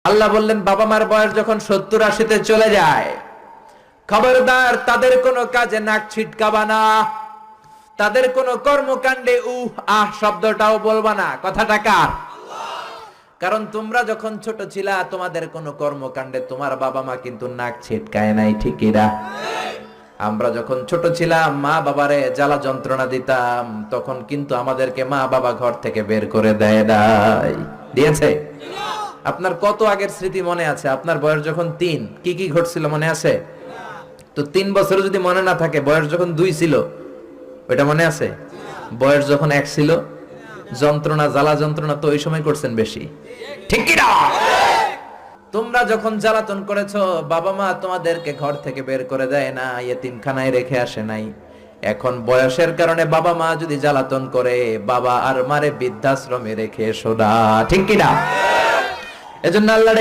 আল্লাহ বললেন বাবা মার বয়স যখন 70-80-তে চলে যায়, খবরদার তাদের কোনো কাজে নাক ছিটকাবা না, তাদের কোনো কর্মকাণ্ডে শব্দটাও বলবা না। কথাটা কার? কারণ তোমরা যখন ছোট ছিলা তোমাদের কোনো কর্মকাণ্ডে তোমার বাবা মা কিন্তু নাক ছিটকায় নাই, ঠিক কিনা? আমরা যখন ছোট ছিলাম মা বাবারে জ্বালা যন্ত্রণা দিতাম, তখন কিন্তু আমাদেরকে মা বাবা ঘর থেকে বের করে দেয় নাই, দিয়েছে? আপনার কত আগের স্মৃতি মনে আছে? আপনার বয়স যখন 3 কি কি ঘটছিল মনে আছে? তো 3 বছর যদি মনে না থাকে, বয়স যখন 2 ছিল ওইটা মনে আছে? বয়স যখন 1 ছিল, যন্ত্রণা জ্বালা যন্ত্রণা তো ওই সময় করছেন বেশি, ঠিক কি না? তোমরা যখন জ্বালাতন করেছো বাবা মা তোমাদেরকে ঘর থেকে বের করে দেয় না, ইয়েতিমখানায় রেখে আসে নাই। এখন বয়সের কারণে বাবা মা যদি জ্বালাতন করে, বাবা আর মারে বৃদ্ধাশ্রমে রেখে এসো না, ঠিক কি না? এজন্য আল্লাহ